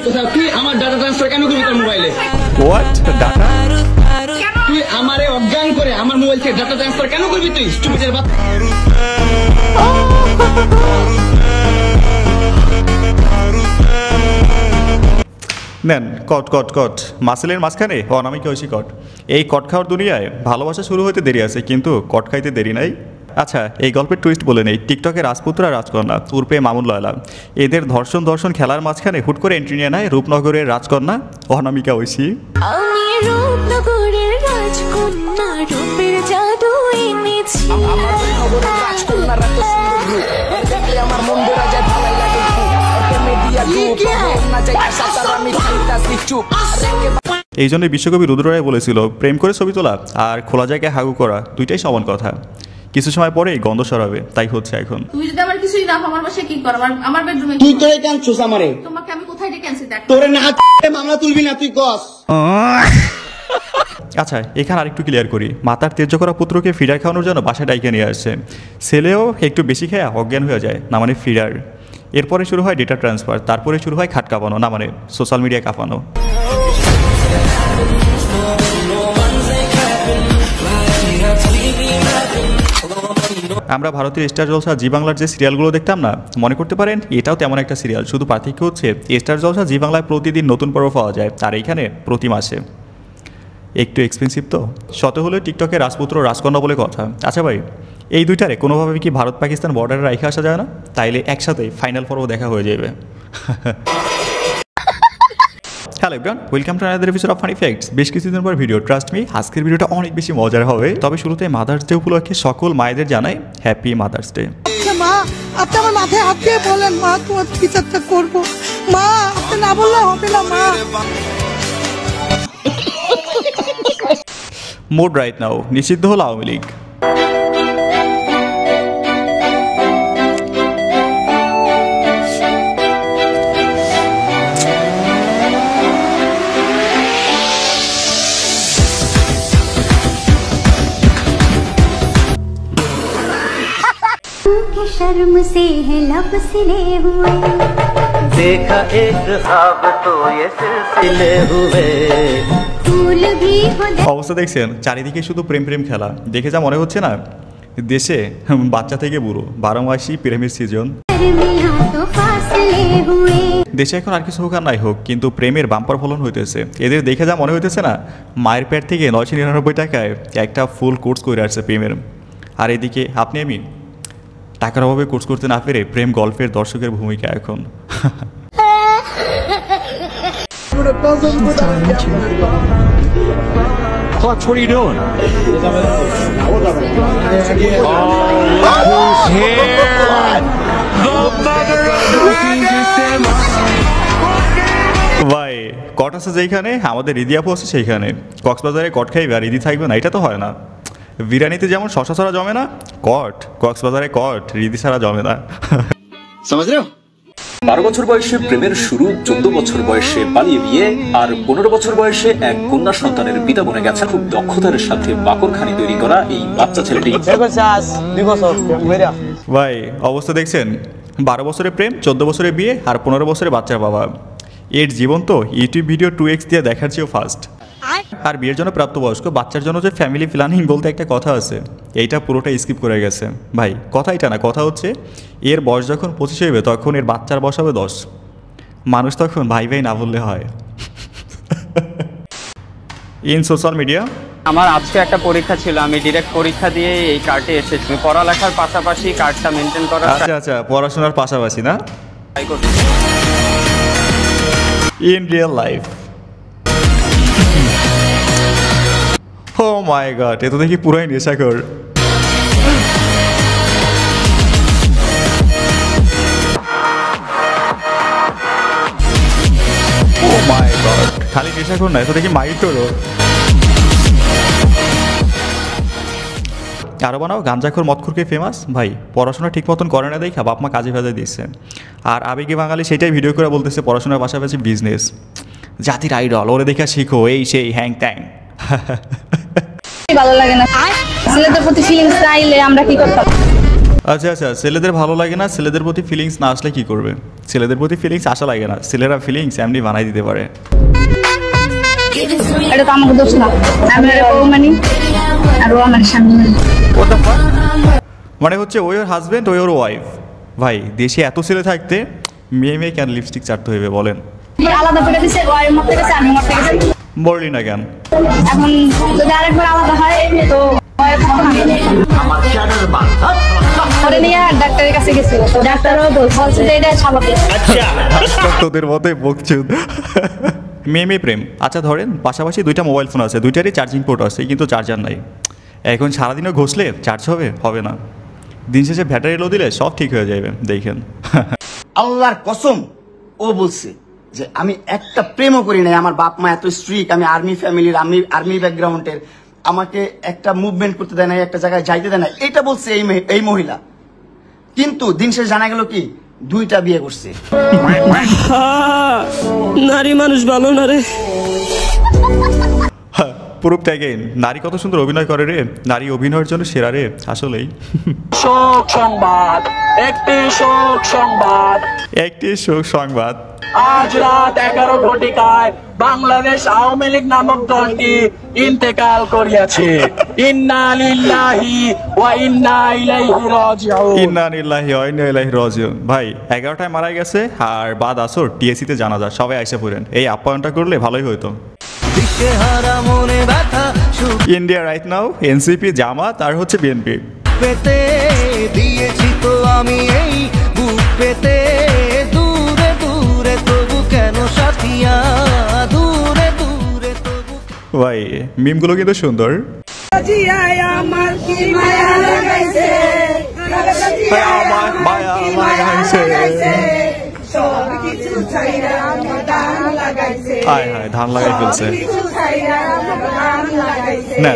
তুই আমার data transfer কেন করবি তোর মোবাইলে? What data? তুই আমারে অজ্ঞান করে আমার মোবাইল থেকে ডাটা ট্রান্সফার কেন করবি তুই? স্টুপিডের বাচ্চা। নেন কট কট কট মাসেলের মাঝখানে অনামিকা ঐশী কট। এই কট খাওয়ার দুনিয়ায় ভালোবাসা শুরু হতে দেরি আছে, কিন্তু কট খাইতে দেরি নাই। আচ্ছা, এই গল্পের টুইস্ট বলে নেই। টিকটকের রাজপুত্র আর রাজকন্যা উর্পে মামুন লয়লা, এদের ধর্ষণ খেলার মাঝখানে হুট করে এন্ট্রি নিয়ে নেয় রূপনগরের রাজকন্যা অনামিকা ঐশী। এই জন্যই বিশ্বকবি রুদ্র রায় বলেছিল, প্রেম করে ছবি তোলা আর খোলা জায়গায় হাগু করা দুইটাই সমান কথা। কিছু সময় পরেই গন্ধ সরাবে, তাই হচ্ছে এখন। তুই যদি আমার কিছুই না আমার বাসায় কি কর? আমার বেডরুমে তুই তোরে ক্যান্সুস আমারে। তোমাকে আমি কোথায় ডেকে আনছি দেখ। তোরে না মামলা তুলবি না তুই কস। আচ্ছা, এখানে আরেকটু ক্লিয়ার করি। মাতার তেজ করা পুত্রকে ফিডার খাওয়ানোর জন্য বাসায় ডাইকে নিয়ে আসছে। ছেলেও একটু বেশি খেয়ে অজ্ঞান হয়ে যায়, না মানে ফিডার। এরপরে শুরু হয় ডেটা ট্রান্সফার, তারপরে শুরু হয় খাট কাঁপানো, না মানে সোশ্যাল মিডিয়া কাঁপানো। আমরা ভারতের স্টার জলসা জি বাংলার যে সিরিয়ালগুলো দেখতাম না, মনে করতে পারেন এটাও তেমন একটা সিরিয়াল, শুধু পার্থক্য হচ্ছে স্টার জলসা জি বাংলায় প্রতিদিন নতুন পর্ব পাওয়া যায়, আর এইখানে প্রতি মাসে। একটু এক্সপেন্সিভ তো, শত হলেও টিকটকে রাজপুত্র রাজকন্যা বলে কথা। আচ্ছা ভাই, এই দুইটারে কোনোভাবে কি ভারত পাকিস্তান বর্ডারে রেখে আসা যায় না? তাইলে একসাথে ফাইনাল পর্ব দেখা হয়ে যাবে। Hello everyone, welcome to another episode of funny facts. বেশ কিছুদিন পর ভিডিও, ট্রাস্ট মি আজকের ভিডিওটা অনেক বেশি মজার হবে। তবে শুরুতে মাদার্স ডে উপলক্ষে সকল মায়েদের জানাই হ্যাপি মাদার্স ডে। মা, আপনি আমার মাথায় হাত দিয়ে বলেন, মা তোমার বিচারটা করবো। মা, আপনি না বললে হবে না মা। মোড রাইট নাও নিষিদ্ধ হল আওয়ামী লীগ। शर्म से है लब सिले हुए, देखा एक ख्वाब तो ये सिलसिले हुए। फूल भी हो অবস্থা দেখছেন, চারিদিকে শুধু প্রেম প্রেম খেলা। দেখে যা মনে হচ্ছে না, দেশে বাচ্চা থেকে বুড়ো 12 মাসই প্রেমের সিজন। দেশে এখন আর কিছু হোক আর নাই হোক, কিন্তু প্রেমের বাম্পার ফলন হইতেছে। এদের দেখে যা মনে হইতেছে না, মায়ের পেট থেকে 999 টাকায় একটা ফুল কোর্স করে আসছে প্রেমের। আর এদিকে আপনি আমি টাকার অভাবে কোর্স করতে না পেরে প্রেম গল্পের দর্শকের ভূমিকা এখন। Clutch, what are you doing? ভাই, কট আছে যেখানে আমাদের রিদি আপু আছে সেইখানে। কক্সবাজারে কট খাইবে আর রিদি থাকবে না, এটা তো হয় না। বিরিয়ানিতে যেমন শশা ছাড়া জমে না, কক্সবাজারে কট রিদি ছাড়া জমে না। 12 বছর বয়সে প্রেমের শুরু, 14 বছর বয়সে পালিয়ে বিয়ে, আর 15 বছর বয়সে এক কন্যা সন্তানের পিতা বনে গেছে। খুব দক্ষতার সাথে বাকরখানি তৈরি করা এই বাচ্চা ছেলেটি। ভাই অবস্থা দেখছেন, 12 বছরে প্রেম, 14 বছরে বিয়ে, আর 15 বছরে বাচ্চার বাবা। এর জীবন তো ইউটিউব ভিডিও 2x দিয়ে দেখার চেয়েও ফাস্ট। আর বিয়ের জন্য প্রাপ্তবয়স্ক, বাচ্চার জন্য যে ফ্যামিলি প্ল্যানিং বলতে একটা কথা আছে, এইটা পুরোটা স্কিপ করে গেছে। ভাই কথা এটা না, কথা হচ্ছে এর বয়স যখন 25 হইবে তখন এর বাচ্চার বসাবে 10। মানুষ তখন ভাই ভাই না বললে হয়। ইন সোশ্যাল মিডিয়া, আমার আজকে একটা পরীক্ষা ছিল, আমি ডিরেক্ট পরীক্ষা দিয়ে এই কার্ডে এসেছি। পড়ালেখার পাশাপাশি কার্ডটা মেনটেন করা। আচ্ছা, পড়াশোনার পাশাপাশি না, in real life. Oh my god, এ তো দেখি পুরাই নেশাখোর। ও মাই গড, খালি নেশাখোর না, এ তো দেখি মাইটোরও। আরো বানাও গাঞ্জাখোর মদখোরকে ফেমাস। ভাই পড়াশোনা ঠিক মতন করে না দেখা বাপ মা কাজে ভেজে দিচ্ছে, আর আবেগে বাঙালি সেটাই ভিডিও করে বলতেছে পড়াশোনার পাশাপাশি বিজনেস। জাতির আইডল, ওরে দেখা শিখো এই সেই হ্যাং ট্যাং। ভালো লাগে না ছেলেদের প্রতি ফিলিংস চাইলে আমরা কি করতাম? আচ্ছা আচ্ছা, ছেলেদের ভালো লাগে না, ছেলেদের প্রতি ফিলিংস না আসলে কি করবে? ছেলেদের প্রতি ফিলিংস আসা লাগে না, ছেলেরা ফিলিংস এমনি বানাই দিতে পারে। এটা তো আমাকে দোষ না, আমি মানে আর ও আমার স্বামী। মানে হচ্ছে ও ওর হাজবেন্ড, ও ওর ওয়াইফ। ভাই দেশে এত ছেলে থাকতে মেয়ে মেয়ে কেন লিপস্টিক চাটতে হইবে বলেন? আলাদা করে দিছে, ওই মরতে গেছে আমি মরতে গেছি। বললি না কেন? এখন যদি আরেকবার আলাদা হয় তো ওরে নিয়ে ডাক্তারের কাছে গেছিল, ডাক্তারও বলছে যে এটা স্বাভাবিক। তোদের মতে বকচুদ। মেয়ে মেয়ে প্রেম। আচ্ছা ধরেন পাশাপাশি দুইটা মোবাইল ফোন আছে, দুইটারই চার্জিং পোর্ট আছে কিন্তু চার্জার নাই। এখন সারাদিনও ঘষলে চার্জ হবে? হবে না। দিন শেষে ব্যাটারি লো দিলে সব ঠিক হয়ে যাবে, দেখেন। আল্লাহর কসম, ও বলছে যে আমি একটা প্রেমও করি নাই, আমার বাপ মা এত স্ট্রিক্ট, আমি আর্মি ফ্যামিলির, আমি আর্মি ব্যাকগ্রাউন্ডের, আমাকে একটা মুভমেন্ট করতে দেয় না, একটা জায়গায় যাইতে দেয় না, এটা বলছে এই মহিলা। কিন্তু দিন শেষে জানা গেল কি দুইটা বিয়ে করছে। নারী মানুষ ভালো না রে। প্রুফ অ্যাগেইন, নারী কত সুন্দর অভিনয় করে রে, নারী অভিনয়ের জন্য সেরা রে আসলেই। শোক সংবাদ, একটি শোক সংবাদ, একটি শোক সংবাদ। আজ রাত 11 ঘটিকায় বাংলাদেশ আওয়ামী লীগ নামক দলটি ইন্তেকাল করিয়াছে। ইন্না লিল্লাহি ওয়া ইন্না ইলাইহি রাজিউন। ইন্না লিল্লাহি ওয়া ইন্না ইলাইহি রাজিউন। ভাই 11টায় মারা গেছে আর বাদ আসর টিএসসি তে জানাজা, সবাই আইসা পড়েন। এই আপ্যায়নটা করলে ভালোই হতো। ইন্ডিয়া রাইট নাও এনসিপি, জামাত আর হচ্ছে বিএনপি। পেতে দিয়েছি তো আমি এই বুক পেতে, দূরে দূরে তবু কেন সাথিয়া, দূরে দূরে তবু। ভাই মিমগুলো কিন্তু সুন্দর। ধান লাগাই ফেলছে। না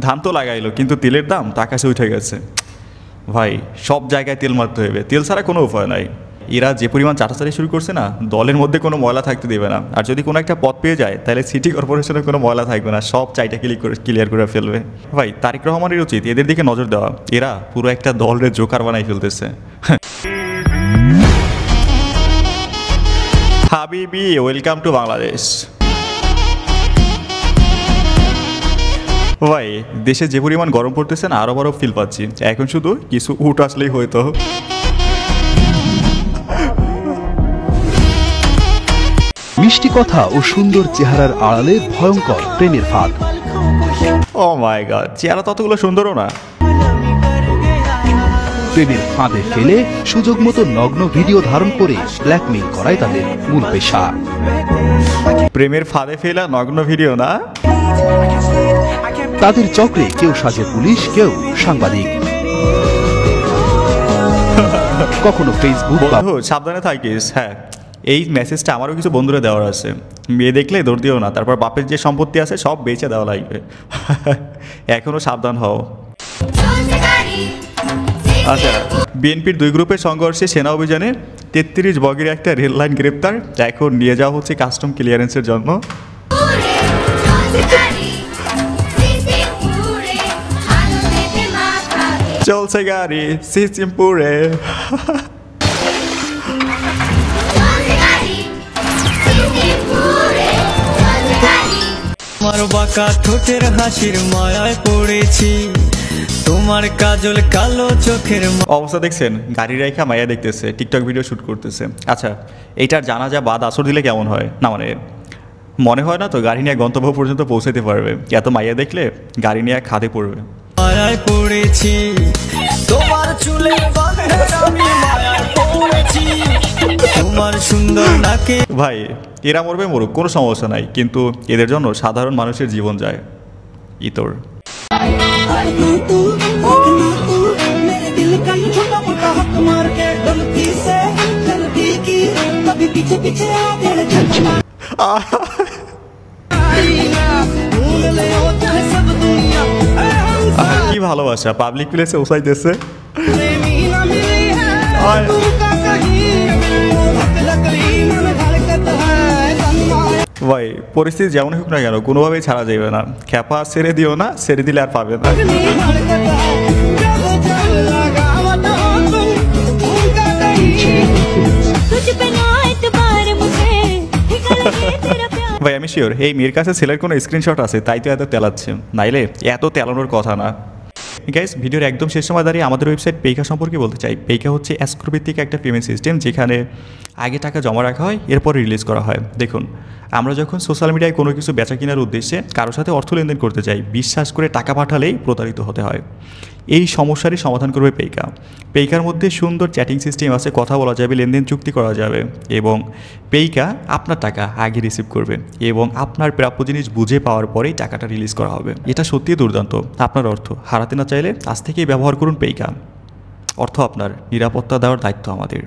ধান তো লাগাইলো কিন্তু তেলের দাম আকাশে উঠে গেছে। ভাই সব জায়গায় তেল মারতে হবে, তেল ছাড়া কোনো উপায় নাই। এরা যে পরিমাণ চাটাচাটি শুরু করছে না, দলের মধ্যে কোনো ময়লা থাকতে দেবে না। আর যদি কোনো একটা পদ পেয়ে যায় তাহলে সিটি কর্পোরেশনে কোনো ময়লা থাকবে না, সব চাইটা ক্লিয়ার করে ফেলবে। ভাই তারেক রহমানের উচিত এদের দিকে নজর দেওয়া, এরা পুরো একটা দলের জোকার বানাই ফেলতেছে। হাবিবি ওয়েলকাম টু বাংলাদেশ। ভাই দেশে যে পরিমাণ গরম পড়তেছে না, আরো বড় ফিল পাচ্ছি এখন, শুধু কিছু উঠ আসলেই হয়তো। মিষ্টি কথা ও সুন্দর চেহারার আড়ালে ভয়ঙ্কর প্রেমের ফাঁদ। ও মাই গড, চেহারা ততগুলো সুন্দরও না। প্রেমের ফাঁদে ফেলে সুযোগ মতো নগ্ন ভিডিও ধারণ করে ব্ল্যাকমেইল করাই তাদের মূল পেশা। প্রেমের ফাঁদে ফেলা নগ্ন ভিডিও না, তাদের চক্রে কেউ সাজে পুলিশ, কেউ সাংবাদিক, কখনো ফেসবুক। বন্ধু সাবধানে থাকিস। হ্যাঁ এই মেসেজটা আমারও কিছু বন্ধুরা দেওয়ার আছে, মেয়ে দেখলে দৌড় দিও না, তারপর বাপের যে সম্পত্তি আছে সব বেচে দেওয়া লাগবে। এখনো সাবধান হও। আচ্ছা, বিএনপির দুই গ্রুপের সংঘর্ষে সেনা অভিযানে 33 বগির একটা রেল লাইন গ্রেপ্তার, এখন নিয়ে যাওয়া হচ্ছে কাস্টম ক্লিয়ারেন্সের জন্য। চলছে গাড়ি সিসিমপুরে। তোমার বাঁকা ঠোঁটের হাসির মায়ায় পড়েছি, তোমার কাজল কালো চোখের। অবস্থা দেখছেন, গাড়ি রেখা মাইয়া দেখতেছে, টিকটক ভিডিও শুট করতেছে। আচ্ছা এইটার জানাজা বাদ আসর দিলে কেমন হয়? না মানে মনে হয় না তো গাড়ি নিয়ে গন্তব্য পর্যন্ত পৌঁছাতে পারবে। এত মাইয়া দেখলে গাড়ি নিয়ে খাদে পড়বে। মায়ায় পড়েছি, তোমার চুলে আমি মায়ায় পড়েছি, তোমার সুন্দর নাকে। ভাই এরা মরবে মরুক, কোনো সমস্যা নাই, কিন্তু এদের জন্য সাধারণ মানুষের জীবন যায়। ইতর কি ভালোবাসা, পাবলিক প্লেসে উসাইতেছে। ভাই পরিস্থিতি যেমন হোক না কেন কোনোভাবেই ছাড়া যাবে না। খ্যাপা ছেড়ে দিও না, ছেড়ে দিলে আর পাবে না। ভাই আমি শিওর এই মেয়ের কাছে ছেলের কোনো স্ক্রিনশট আছে, তাই তো এত তেলাচ্ছে, নাইলে এত তেলানোর কথা না। গাইস, ভিডিওর একদম শেষ সময় দাঁড়িয়ে আমাদের ওয়েবসাইট পেইকা সম্পর্কে বলতে চাই। পেইকা হচ্ছে এসকোর ভিত্তিক একটা পেমেন্ট সিস্টেম, যেখানে আগে টাকা জমা রাখা হয়, এরপর রিলিজ করা হয়। দেখুন, আমরা যখন সোশ্যাল মিডিয়ায় কোনো কিছু বেচা কেনার উদ্দেশ্যে কারোর সাথে অর্থ লেনদেন করতে চাই, বিশ্বাস করে টাকা পাঠালেই প্রতারিত হতে হয়। এই সমস্যারই সমাধান করবে পেইকা। পেইকার মধ্যে সুন্দর চ্যাটিং সিস্টেম আছে, কথা বলা যাবে, লেনদেন চুক্তি করা যাবে, এবং পেইকা আপনার টাকা আগে রিসিভ করবে এবং আপনার প্রাপ্য জিনিস বুঝে পাওয়ার পরেই টাকাটা রিলিজ করা হবে। এটা সত্যিই দুর্দান্ত। আপনার অর্থ হারাতে না চাইলে আজ থেকেই ব্যবহার করুন পেইকা। অর্থ আপনার, নিরাপত্তা দেওয়ার দায়িত্ব আমাদের।